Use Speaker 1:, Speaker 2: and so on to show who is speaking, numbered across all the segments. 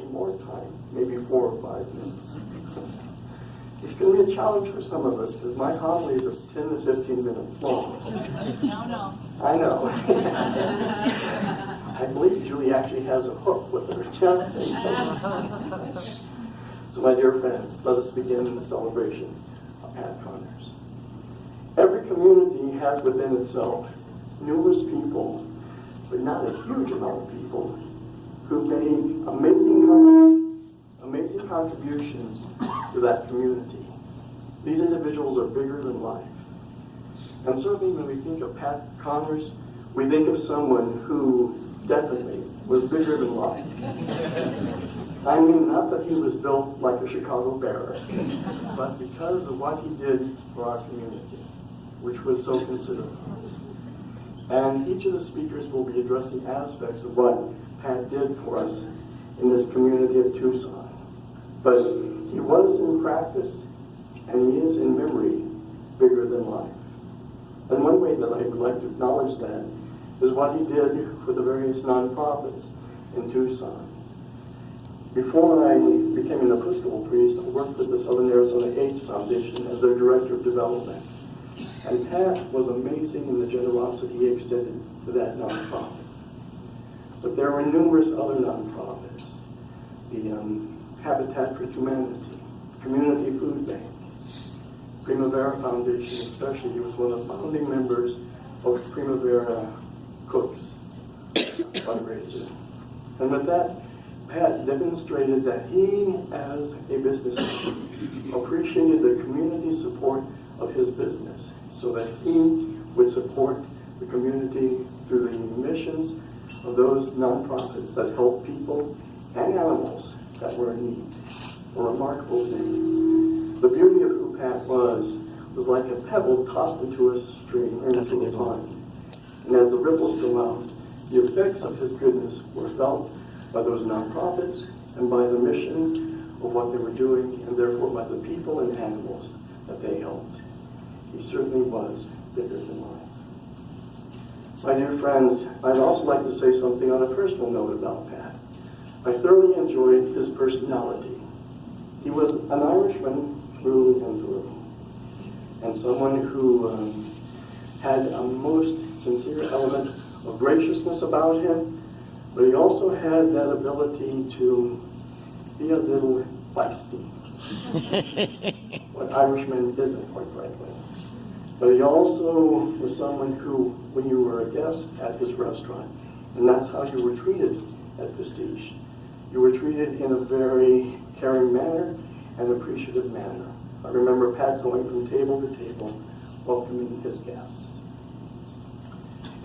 Speaker 1: need more time, maybe 4 or 5 minutes. It's going to be a challenge for some of us because my homilies are 10 to 15 minutes long.
Speaker 2: No.
Speaker 1: I know. I believe Julie actually has a hook with her chest. So my dear friends, let us begin the celebration of Pat Connors. Every community has within itself numerous people, but not a huge amount of people, who made amazing contributions to that community. These individuals are bigger than life. And certainly when we think of Pat Connors, we think of someone who definitely was bigger than life. I mean, not that he was built like a Chicago Bear, but because of what he did for our community, which was so considerable. And each of the speakers will be addressing aspects of what Pat did for us in this community of Tucson. But he was in practice, and he is in memory bigger than life. And one way that I would like to acknowledge that is what he did for the various nonprofits in Tucson. Before I became an Episcopal priest, I worked with the Southern Arizona AIDS Foundation as their director of development. And Pat was amazing in the generosity he extended to that nonprofit. But there were numerous other nonprofits. The Habitat for Humanity, Community Food Bank, Primavera Foundation especially. He was one of the founding members of Primavera Cooks fundraiser. And with that, Pat demonstrated that he, as a businessman, appreciated the community support of his business so that he would support the community through the missions of those nonprofits that help people and animals that were in need. A remarkable thing. The beauty of who Pat was like a pebble tossed into a stream or into a pond. And as the ripples go out, the effects of his goodness were felt by those nonprofits and by the mission of what they were doing, and therefore by the people and animals that they helped. He certainly was bigger than life. My dear friends, I'd also like to say something on a personal note about Pat. I thoroughly enjoyed his personality. He was an Irishman through and through, and someone who had a most sincere element of graciousness about him, but he also had that ability to be a little feisty. What Irishman isn't, quite frankly. But he also was someone who, when you were a guest at his restaurant, and that's how you were treated at Prestige, you were treated in a very caring manner and appreciative manner. I remember Pat going from table to table, welcoming his guests.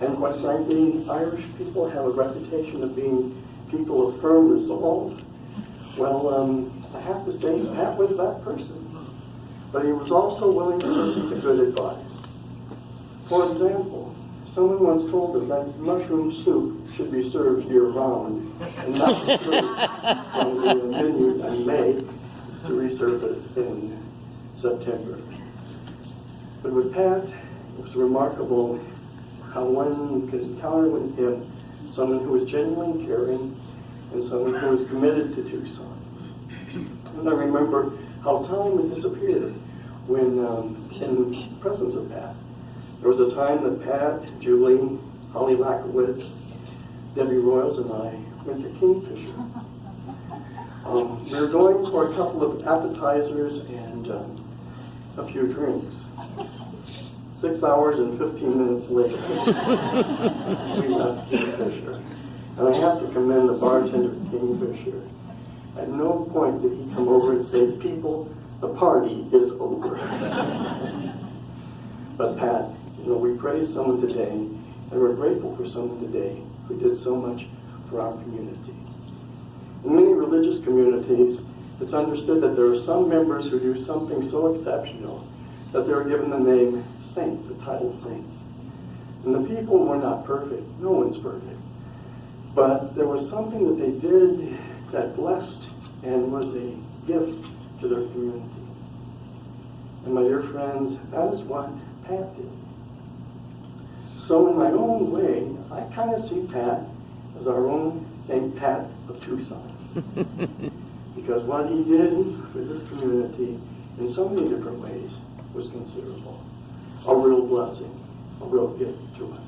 Speaker 1: And quite frankly, Irish people have a reputation of being people of firm resolve. Well, I have to say, Pat was that person. But he was also willing to listen to good advice. For example, someone once told him that his mushroom soup should be served year-round and not served on the menu in May to resurface in September. But with Pat, it was remarkable how one could encounter with him someone who was genuinely caring and someone who was committed to Tucson. And I remember how time would disappear when in the presence of Pat. There was a time that Pat, Julie, Holly Lackowitz, Debbie Royals, and I went to Kingfisher. We were going for a couple of appetizers and a few drinks. 6 hours and 15 minutes later, we left Kingfisher. And I have to commend the bartender at Kingfisher. At no point did he come over and say, "People, the party is over." But Pat, we praise someone today, and we're grateful for someone today who did so much for our community. In many religious communities, it's understood that there are some members who do something so exceptional that they're given the name saint, the title saint. And the people were not perfect. No one's perfect. But there was something that they did that blessed and was a gift to their community. And my dear friends, that is what Pat did. So in my own way, I kind of see Pat as our own St. Pat of Tucson. Because what he did for this community in so many different ways was considerable. A real blessing, a real gift to us.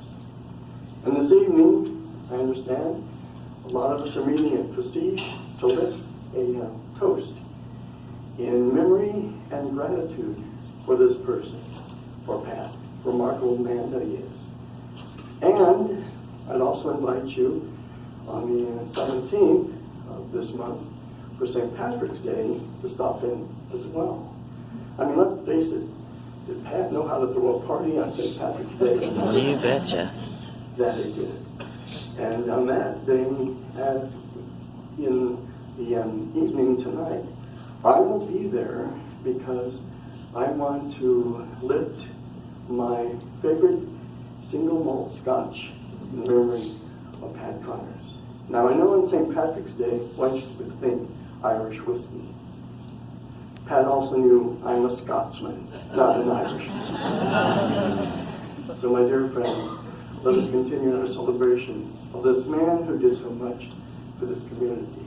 Speaker 1: And this evening, I understand, a lot of us are meeting at Prestige to lift a toast in memory and gratitude for this person, for Pat, remarkable man that he is. And I'd also invite you on the 17th of this month for St. Patrick's Day to stop in as well. I mean, let's face it, did Pat know how to throw a party on St. Patrick's Day?
Speaker 2: You betcha.
Speaker 1: That he did. And on that day, as in the evening tonight, I will be there because I want to lift my favorite single malt scotch in memory of Pat Connors. Now, I know on St. Patrick's Day, one would think Irish whiskey. Pat also knew I'm a Scotsman, not an Irishman. So, my dear friends, let us continue our celebration of this man who did so much for this community.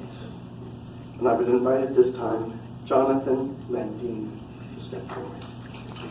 Speaker 1: And I would invite at this time Jonathan Landine to step forward.